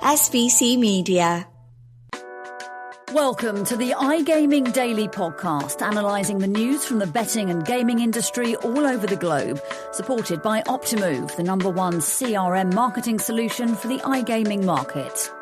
SVC Media. Welcome to the iGaming Daily podcast, analysing the news from the betting and gaming industry all over the globe, supported by Optimove, the #1 CRM marketing solution for the iGaming market.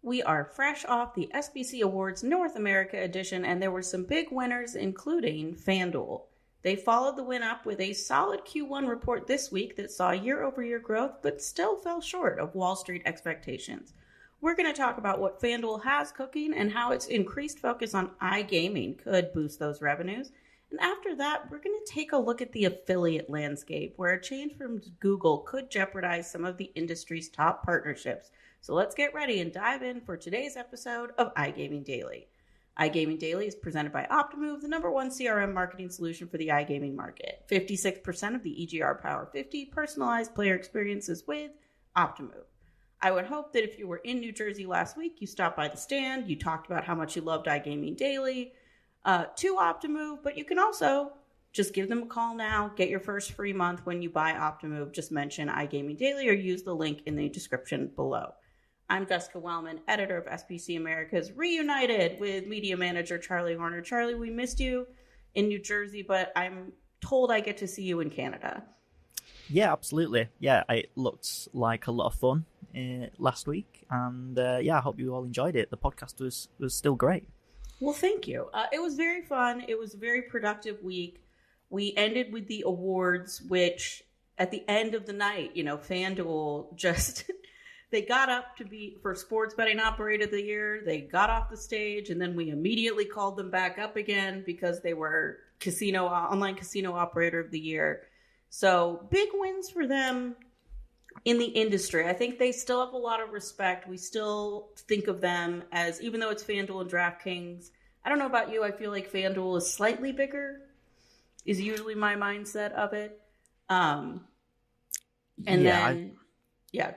We are fresh off the SBC Awards North America edition, and there were some big winners, including FanDuel. They followed the win up with a solid Q1 report this week that saw year-over-year growth, but still fell short of Wall Street expectations. We're going to talk about what FanDuel has cooking and how its increased focus on iGaming could boost those revenues. And after that, we're going to take a look at the affiliate landscape, where a change from Google could jeopardize some of the industry's top partnerships. So let's get ready and dive in for today's episode of iGaming Daily. iGaming Daily is presented by Optimove, the #1 CRM marketing solution for the iGaming market. 56% of the EGR Power 50 personalized player experiences with Optimove. I would hope that if you were in New Jersey last week, you stopped by the stand, you talked about how much you loved iGaming Daily to Optimove, but you can also just give them a call now, get your first free month when you buy Optimove. Just mention iGaming Daily or use the link in the description below. I'm Jessica Wellman, editor of SBC America's, reunited with media manager Charlie Horner. Charlie, we missed you in New Jersey, but I'm told I get to see you in Canada. Yeah, absolutely. Yeah, it looked like a lot of fun last week, and I hope you all enjoyed it. The podcast was still great. Well, thank you. It was very fun. It was a very productive week. We ended with the awards, which at the end of the night, FanDuel just... They got up to be for Sports Betting Operator of the Year. They got off the stage, and then we immediately called them back up again because they were Online Casino Operator of the Year. So big wins for them in the industry. I think they still have a lot of respect. We still think of them as, even though it's FanDuel and DraftKings, I don't know about you, I feel like FanDuel is slightly bigger, is usually my mindset of it.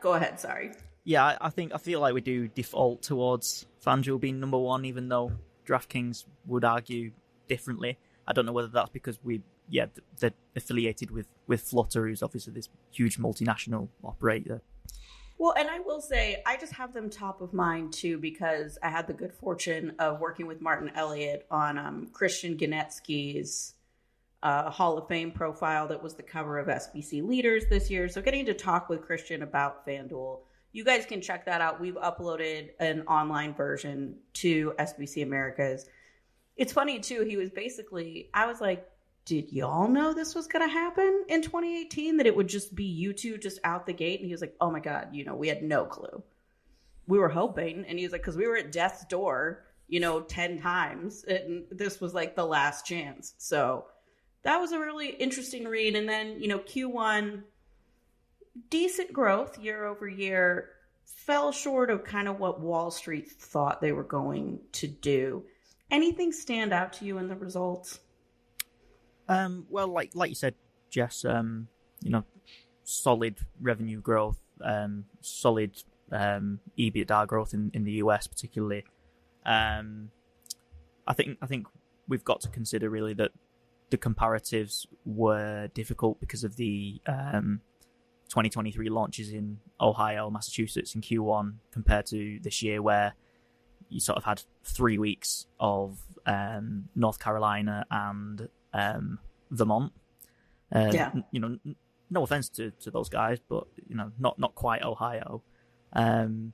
Go ahead. Sorry. Yeah, I feel like we do default towards FanDuel being #1, even though DraftKings would argue differently. I don't know whether that's because they're affiliated with Flutter, who's obviously this huge multinational operator. Well, and I will say, I just have them top of mind, too, because I had the good fortune of working with Martin Elliott on Christian Genetsky's Hall of Fame profile that was the cover of SBC Leaders this year. So getting to talk with Christian about FanDuel, you guys can check that out. We've uploaded an online version to SBC Americas. It's funny, too. I was like, did y'all know this was going to happen in 2018? That it would just be you two just out the gate? And he was like, oh my God, we had no clue. We were hoping. And he was like, because we were at death's door, 10 times. And this was like the last chance. So that was a really interesting read. And then, Q1, decent growth year over year, fell short of kind of what Wall Street thought they were going to do. Anything stand out to you in the results? Well, like you said, Jess, solid revenue growth, solid EBITDA growth in the US particularly. I think we've got to consider really that the comparatives were difficult because of the 2023 launches in Ohio, Massachusetts in Q1 compared to this year, where you sort of had 3 weeks of North Carolina and Vermont. No offense to those guys, but not quite Ohio. And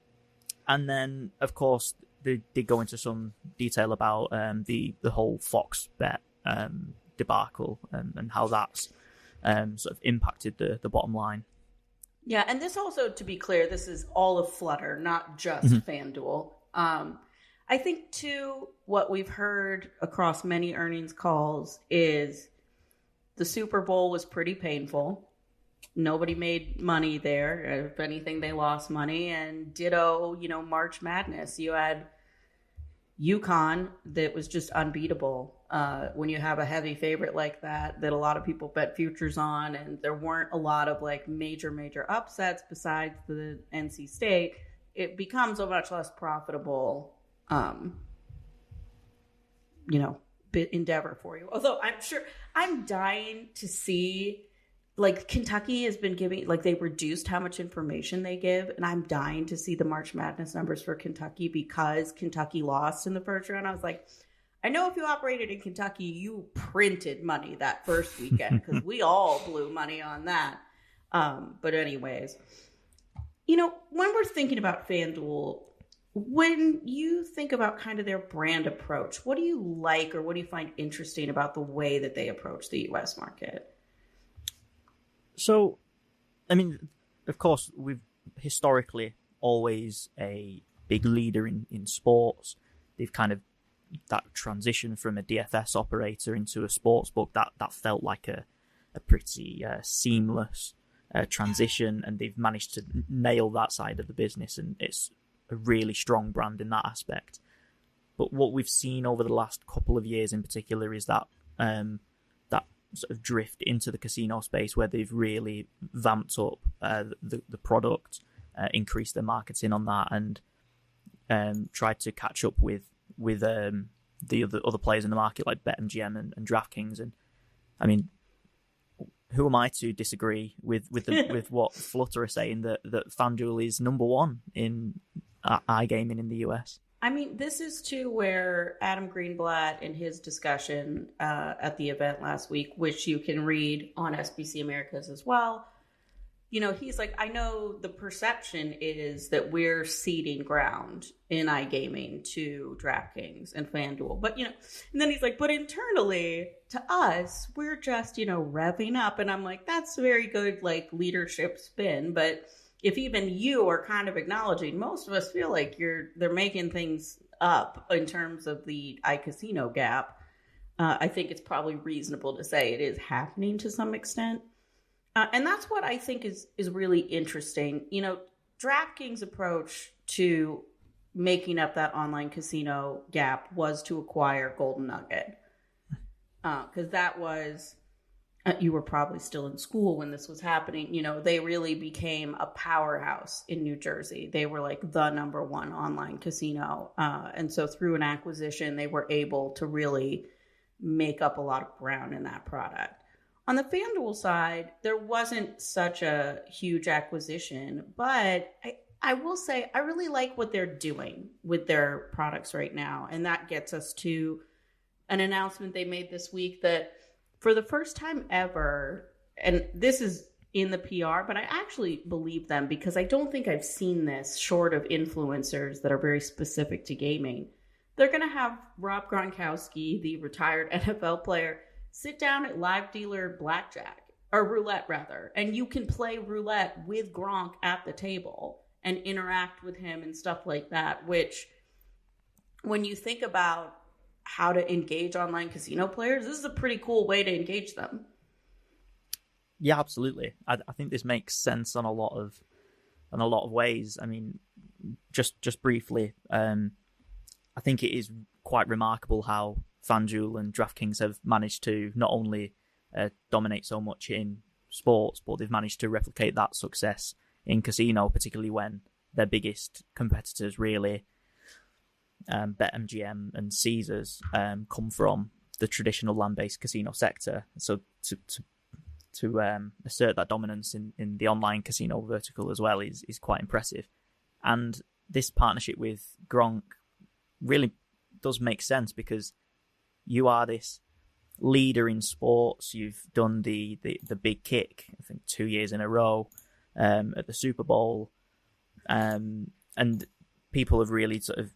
then of course they did go into some detail about the whole Fox bet debacle and how that's sort of impacted the bottom line. Yeah, and this also, to be clear, this is all of Flutter, not just FanDuel. I think, too, what we've heard across many earnings calls is the Super Bowl was pretty painful. Nobody made money there. If anything, they lost money. And ditto, March Madness. You had UConn that was just unbeatable. When you have a heavy favorite like that a lot of people bet futures on, and there weren't a lot of major upsets besides the NC State, it becomes a much less profitable endeavor for you. Although I'm dying to see like Kentucky has been giving, like they reduced how much information they give. And I'm dying to see the March Madness numbers for Kentucky because Kentucky lost in the first round. I was like, I know if you operated in Kentucky, you printed money that first weekend because we all blew money on that. But anyways, you know, when we're thinking about FanDuel, when you think about kind of their brand approach, what do you like or what do you find interesting about the way that they approach the US market? So, I mean, of course, we've historically always a big leader in sports. They've kind of that transition from a DFS operator into a sportsbook that felt like a pretty seamless transition, and they've managed to nail that side of the business, and it's a really strong brand in that aspect. But what we've seen over the last couple of years in particular is that that sort of drift into the casino space where they've really vamped up the product, increased their marketing on that, and tried to catch up with the other players in the market like BetMGM and DraftKings. And I mean, who am I to disagree with what Flutter are saying that FanDuel is number one in iGaming in the US? I mean, this is too where Adam Greenblatt in his discussion at the event last week, which you can read on SBC Americas as well, you know, he's like, I know the perception is that we're ceding ground in iGaming to DraftKings and FanDuel. But, you know, and then he's like, but internally to us, we're just, you know, revving up. And I'm like, that's a very good, like, leadership spin. But if even you are kind of acknowledging, most of us feel like they're making things up in terms of the iCasino gap. I think it's probably reasonable to say it is happening to some extent. And that's what I think is really interesting. You know, DraftKings' approach to making up that online casino gap was to acquire Golden Nugget. Because that was, you were probably still in school when this was happening. You know, they really became a powerhouse in New Jersey. They were like the number one online casino. And so through an acquisition, they were able to really make up a lot of ground in that product. On the FanDuel side, there wasn't such a huge acquisition, but I will say I really like what they're doing with their products right now. And that gets us to an announcement they made this week that for the first time ever, and this is in the PR, but I actually believe them because I don't think I've seen this short of influencers that are very specific to gaming. They're going to have Rob Gronkowski, the retired NFL player, sit down at live dealer blackjack, or roulette rather, and you can play roulette with Gronk at the table and interact with him and stuff like that, which when you think about how to engage online casino players, this is a pretty cool way to engage them. Yeah, absolutely. I think this makes sense on a lot of ways. I mean, just briefly, I think it is quite remarkable how FanDuel and DraftKings have managed to not only dominate so much in sports, but they've managed to replicate that success in casino, particularly when their biggest competitors, really, BetMGM and Caesars, come from the traditional land-based casino sector. So to assert that dominance in the online casino vertical as well is quite impressive. And this partnership with Gronk really does make sense because you are this leader in sports. You've done the big kick, I think 2 years in a row, at the Super Bowl. And people have really sort of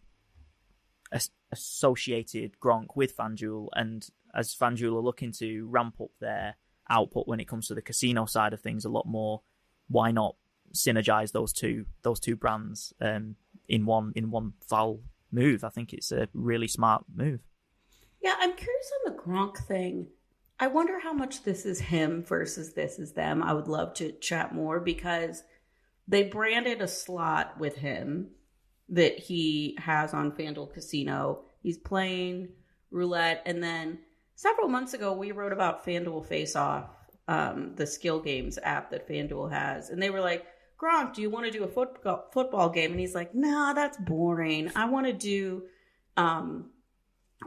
associated Gronk with FanDuel. And as FanDuel are looking to ramp up their output when it comes to the casino side of things a lot more, why not synergize those two brands in one foul move? I think it's a really smart move. Yeah, I'm curious on the Gronk thing. I wonder how much this is him versus this is them. I would love to chat more because they branded a slot with him that he has on FanDuel Casino. He's playing roulette. And then several months ago, we wrote about FanDuel Face Off, the skill games app that FanDuel has. And they were like, Gronk, do you want to do a football game? And he's like, nah, that's boring. I want to do...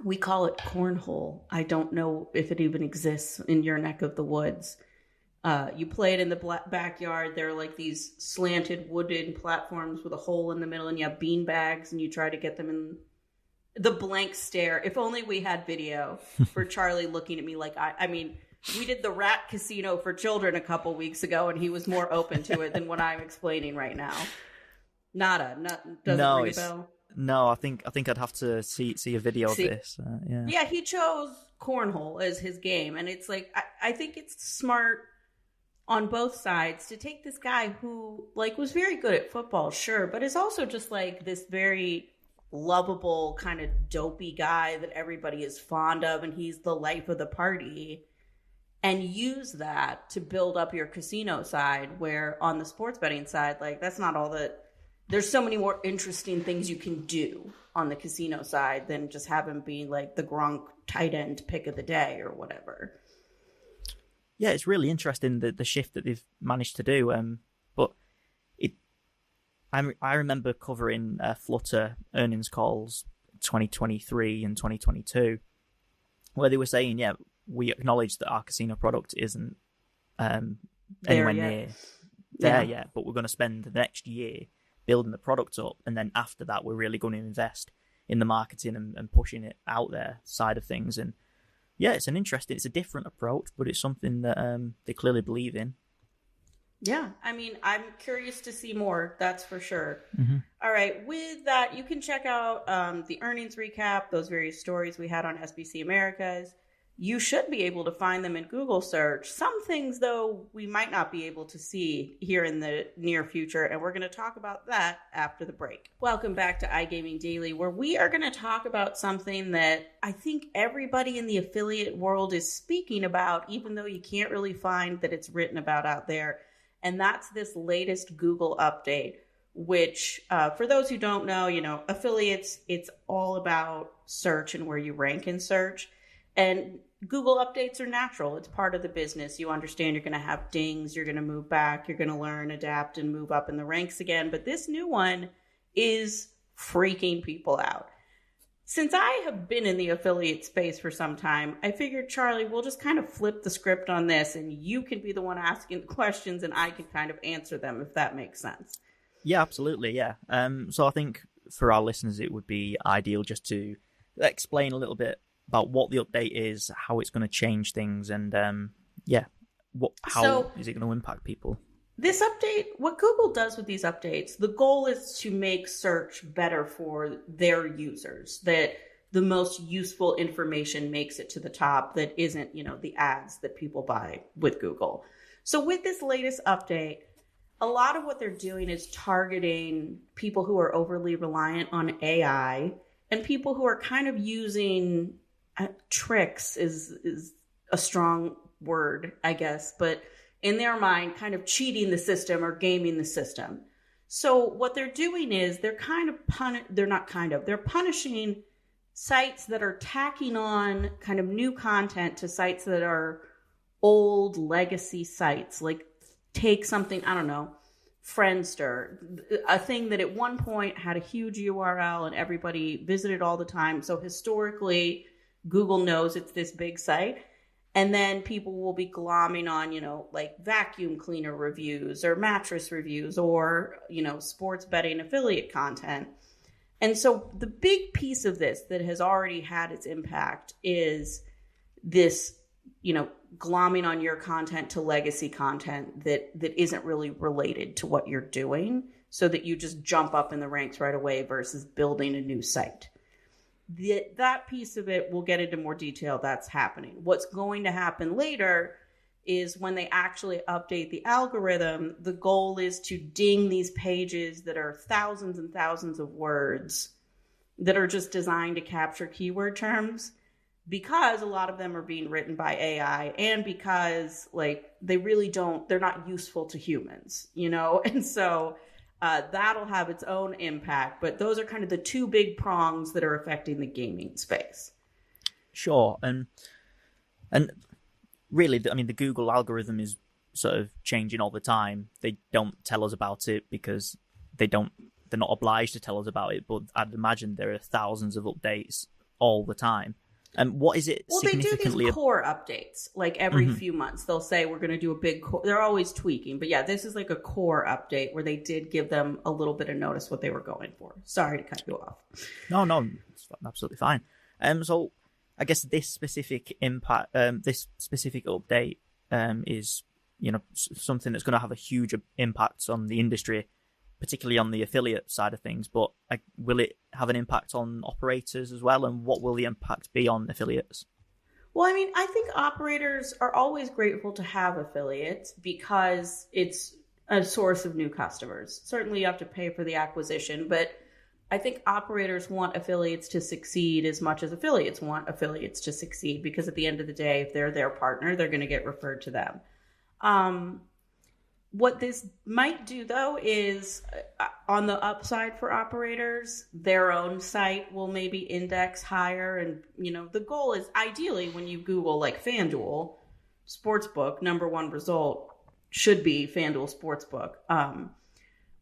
we call it cornhole. I don't know if it even exists in your neck of the woods. You play it in the backyard. There are like these slanted wooden platforms with a hole in the middle, and you have bean bags, and you try to get them in the blank stare. If only we had video for Charlie looking at me like I mean, we did the rat casino for children a couple weeks ago, and he was more open to it than what I'm explaining right now. Doesn't ring a bell. No, I think I'd have to see a video of this. Yeah, he chose cornhole as his game, and it's like I think it's smart on both sides to take this guy who like was very good at football, sure, but is also just like this very lovable kind of dopey guy that everybody is fond of, and he's the life of the party, and use that to build up your casino side, where on the sports betting side, like that's not all that. There's so many more interesting things you can do on the casino side than just have him be like the Gronk tight end pick of the day or whatever. Yeah, it's really interesting the shift that they've managed to do. But I remember covering Flutter earnings calls 2023 and 2022, where they were saying, yeah, we acknowledge that our casino product isn't anywhere near there yet, but we're going to spend the next year building the product up, and then after that we're really going to invest in the marketing and pushing it out there side of things. And yeah, it's a different approach, but it's something that they clearly believe in. Yeah, I mean, I'm curious to see more, that's for sure. Mm-hmm. All right, with that, you can check out the earnings recap, those various stories we had on SBC Americas. You should be able to find them in Google search. Some things, though, we might not be able to see here in the near future, and we're going to talk about that after the break. Welcome back to iGaming Daily, where we are going to talk about something that I think everybody in the affiliate world is speaking about, even though you can't really find that it's written about out there, and that's this latest Google update, which, for those who don't know, affiliates, it's all about search and where you rank in search. And Google updates are natural. It's part of the business. You understand you're going to have dings. You're going to move back. You're going to learn, adapt, and move up in the ranks again. But this new one is freaking people out. Since I have been in the affiliate space for some time, I figured, Charlie, we'll just kind of flip the script on this, and you can be the one asking the questions, and I can kind of answer them, if that makes sense. Yeah, absolutely, yeah. So I think for our listeners, it would be ideal just to explain a little bit about what the update is, how it's going to change things, and how is it going to impact people? This update, what Google does with these updates, the goal is to make search better for their users, that the most useful information makes it to the top that isn't, the ads that people buy with Google. So with this latest update, a lot of what they're doing is targeting people who are overly reliant on AI and people who are kind of using tricks is a strong word, I guess, but in their mind, kind of cheating the system or gaming the system. So what they're doing is they're punishing sites that are tacking on kind of new content to sites that are old legacy sites. Like take something, I don't know, Friendster, a thing that at one point had a huge URL and everybody visited all the time. So historically, Google knows it's this big site. And then people will be glomming on, like vacuum cleaner reviews or mattress reviews or, sports betting affiliate content. And so the big piece of this that has already had its impact is this, glomming on your content to legacy content that isn't really related to what you're doing, so that you just jump up in the ranks right away versus building a new site. That piece of it, we'll get into more detail, that's happening. What's going to happen later is when they actually update the algorithm, the goal is to ding these pages that are thousands and thousands of words that are just designed to capture keyword terms, because a lot of them are being written by AI and because they're not useful to humans, and so that'll have its own impact, but those are kind of the two big prongs that are affecting the gaming space. Sure, and really, the Google algorithm is sort of changing all the time. They don't tell us about it because they're not obliged to tell us about it, but I'd imagine there are thousands of updates all the time. And what is it Well, they do significantly? these core updates like every few months. They'll say we're going to do a big core. They're always tweaking. But yeah, this is like a core update where they did give them a little bit of notice what they were going for. Sorry to cut you off. No, it's absolutely fine. So I guess this specific this specific update is, something that's going to have a huge impact on the industry, particularly on the affiliate side of things, but will it have an impact on operators as well? And what will the impact be on affiliates? Well, I mean, I think operators are always grateful to have affiliates because it's a source of new customers. Certainly you have to pay for the acquisition, but I think operators want affiliates to succeed as much as affiliates want affiliates to succeed, because at the end of the day, if they're their partner, they're going to get referred to them. What this might do, though, is on the upside for operators, their own site will maybe index higher. And, the goal is ideally when you Google like FanDuel Sportsbook, number one result should be FanDuel Sportsbook.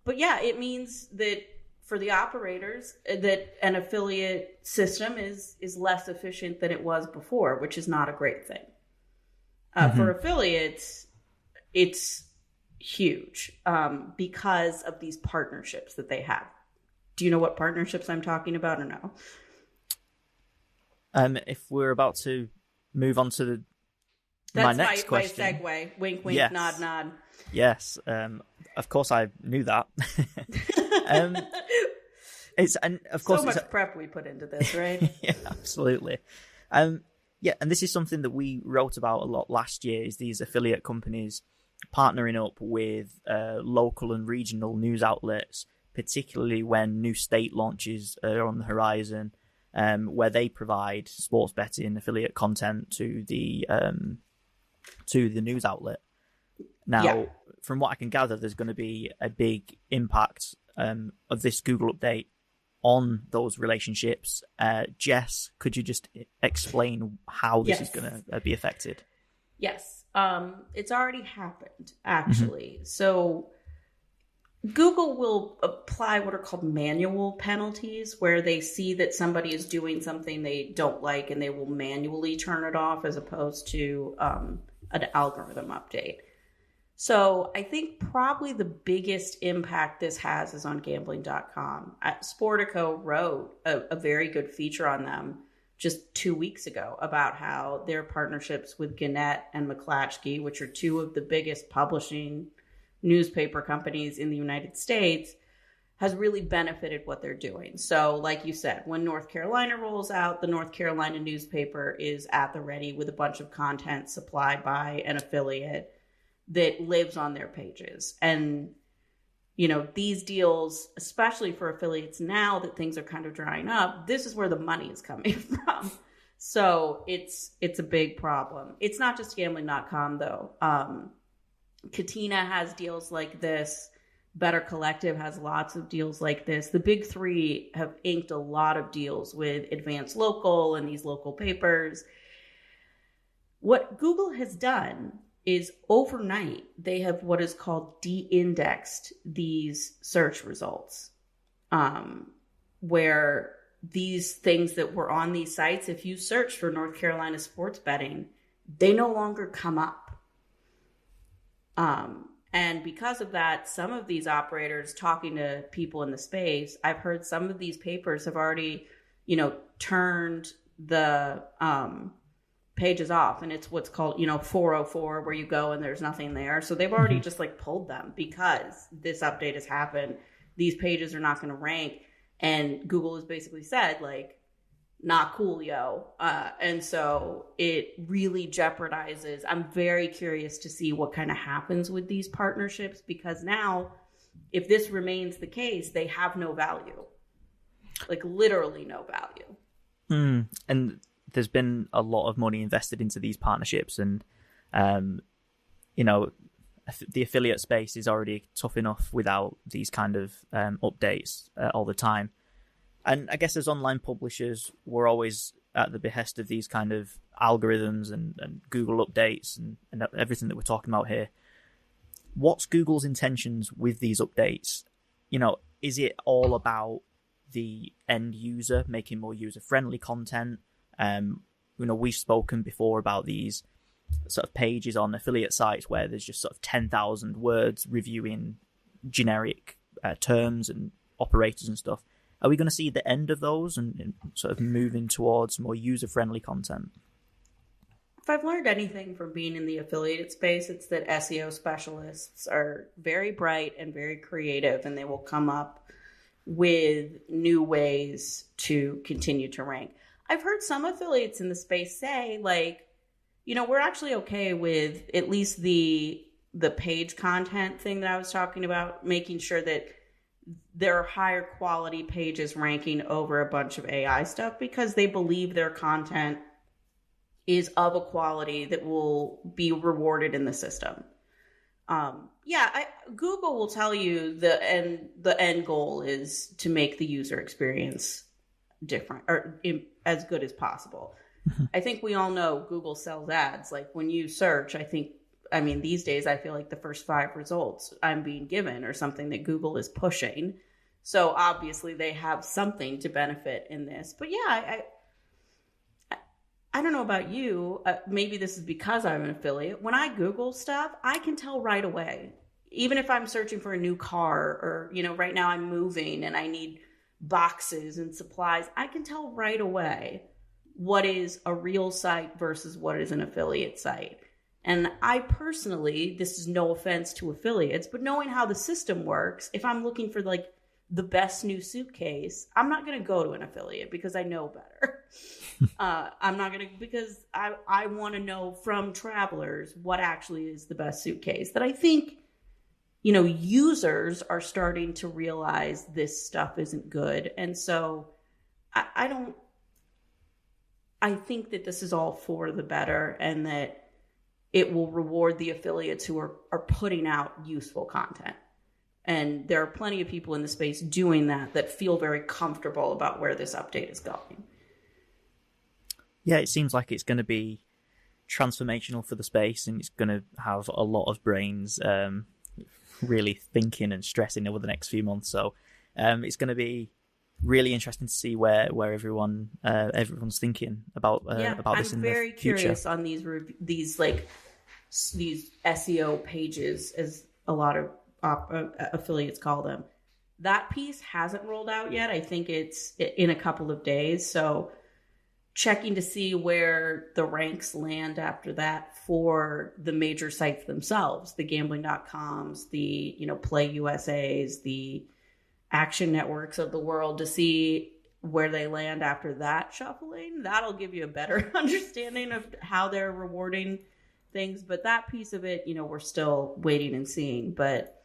But yeah, it means that for the operators, that an affiliate system is less efficient than it was before, which is not a great thing. For affiliates, it's huge because of these partnerships that they have. Do you know what partnerships I'm talking about or no? If we're about to move on to my next question. My segue. Wink, wink, yes. nod, nod. Yes. Of course I knew that. So much prep we put into this, right? Yeah, absolutely. And this is something that we wrote about a lot last year, is these affiliate companies partnering up with local and regional news outlets, particularly when new state launches are on the horizon, where they provide sports betting affiliate content to the news outlet. Now, from what I can gather, there's going to be a big impact of this Google update on those relationships. Jess, could you just explain how this is going to be affected? Yes. It's already happened, actually. Mm-hmm. So Google will apply what are called manual penalties, where they see that somebody is doing something they don't like and they will manually turn it off, as opposed to an algorithm update. So I think probably the biggest impact this has is on gambling.com. Sportico wrote a very good feature on them just 2 weeks ago about how their partnerships with Gannett and McClatchy, which are two of the biggest publishing newspaper companies in the United States, has really benefited what they're doing. So like you said, when North Carolina rolls out, the North Carolina newspaper is at the ready with a bunch of content supplied by an affiliate that lives on their pages. And these deals, especially for affiliates now that things are kind of drying up, this is where the money is coming from. So it's a big problem. It's not just gambling.com though. Katina has deals like this. Better Collective has lots of deals like this. The big three have inked a lot of deals with Advanced Local and these local papers. What Google has done is overnight, they have what is called de-indexed these search results, where these things that were on these sites, if you search for North Carolina sports betting, they no longer come up. And because of that, some of these operators, talking to people in the space, I've heard some of these papers have already, turned the pages off, and it's what's called 404, where you go and there's nothing there. So they've already just pulled them because this update has happened. These pages are not going to rank, and Google has basically said not cool, yo. And so it really jeopardizes. I'm very curious to see what kind of happens with these partnerships, because now if this remains the case, they have no value, literally no value. And there's been a lot of money invested into these partnerships, and the affiliate space is already tough enough without these kind of updates all the time. And I guess as online publishers, we're always at the behest of these kind of algorithms and Google updates and everything that we're talking about here. What's Google's intentions with these updates? Is it all about the end user, making more user-friendly content? we've spoken before about these sort of pages on affiliate sites where there's just sort of 10,000 words reviewing generic terms and operators and stuff. Are we going to see the end of those and sort of moving towards more user-friendly content? If I've learned anything from being in the affiliate space, it's that SEO specialists are very bright and very creative, and they will come up with new ways to continue to rank. I've heard some affiliates in the space say, like, we're actually okay with at least the page content thing that I was talking about, making sure that there are higher quality pages ranking over a bunch of AI stuff because they believe their content is of a quality that will be rewarded in the system. Google will tell you the end goal is to make the user experience different or as good as possible. I think we all know Google sells ads. Like when you search, these days I feel like the first 5 results I'm being given are something that Google is pushing. So obviously they have something to benefit in this. But yeah, I don't know about you. Maybe this is because I'm an affiliate. When I Google stuff, I can tell right away. Even if I'm searching for a new car or, right now I'm moving and I need boxes and supplies, I can tell right away what is a real site versus what is an affiliate site. And I personally, this is no offense to affiliates, but knowing how the system works, if I'm looking for like the best new suitcase, I'm not going to go to an affiliate because I know better. I'm not going to, because I want to know from travelers what actually is the best suitcase. That I think, users are starting to realize this stuff isn't good. And so I think that this is all for the better and that it will reward the affiliates who are putting out useful content. And there are plenty of people in the space doing that feel very comfortable about where this update is going. Yeah, it seems like it's going to be transformational for the space, and it's going to have a lot of brains really thinking and stressing over the next few months. So it's going to be really interesting to see where everyone's thinking about this in the future. I'm very curious on these SEO pages, as a lot of affiliates call them. That piece hasn't rolled out yet. I think it's in a couple of days. So checking to see where the ranks land after that for the major sites themselves, the gambling.coms, the Play USAs, the action networks of the world, to see where they land after that shuffling. That'll give you a better understanding of how they're rewarding things. But that piece of it, we're still waiting and seeing. But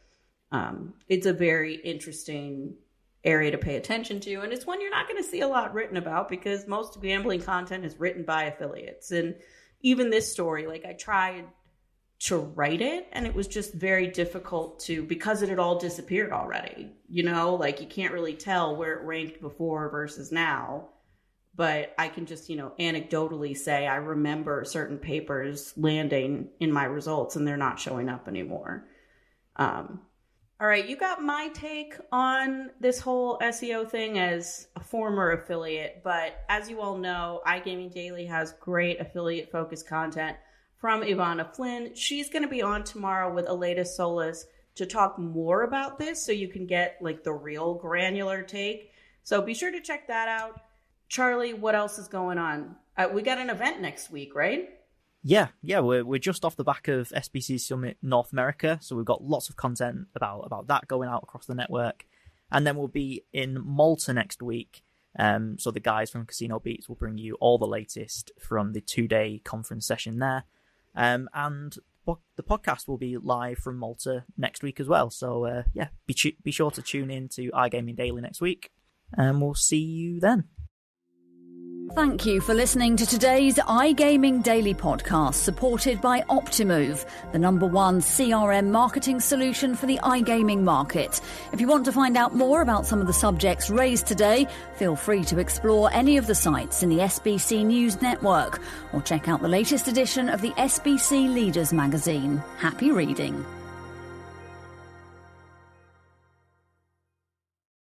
it's a very interesting area to pay attention to. And it's one you're not going to see a lot written about because most gambling content is written by affiliates. And even this story, I tried to write it and it was just very difficult because it had all disappeared already. You can't really tell where it ranked before versus now. But I can just, anecdotally say I remember certain papers landing in my results and they're not showing up anymore. All right, you got my take on this whole SEO thing as a former affiliate, but as you all know, iGaming Daily has great affiliate-focused content from Ivana Flynn. She's going to be on tomorrow with Aleda Solis to talk more about this so you can get the real granular take. So be sure to check that out. Charlie, what else is going on? We got an event next week, right? Yeah, we're just off the back of SBC Summit North America, so we've got lots of content about that going out across the network. And then we'll be in Malta next week, so the guys from Casino Beats will bring you all the latest from the 2-day conference session there. And the podcast will be live from Malta next week as well, so be sure to tune in to iGaming Daily next week, and we'll see you then. Thank you for listening to today's iGaming Daily podcast, supported by Optimove, the #1 CRM marketing solution for the iGaming market. If you want to find out more about some of the subjects raised today, feel free to explore any of the sites in the SBC News network or check out the latest edition of the SBC Leaders magazine. Happy reading.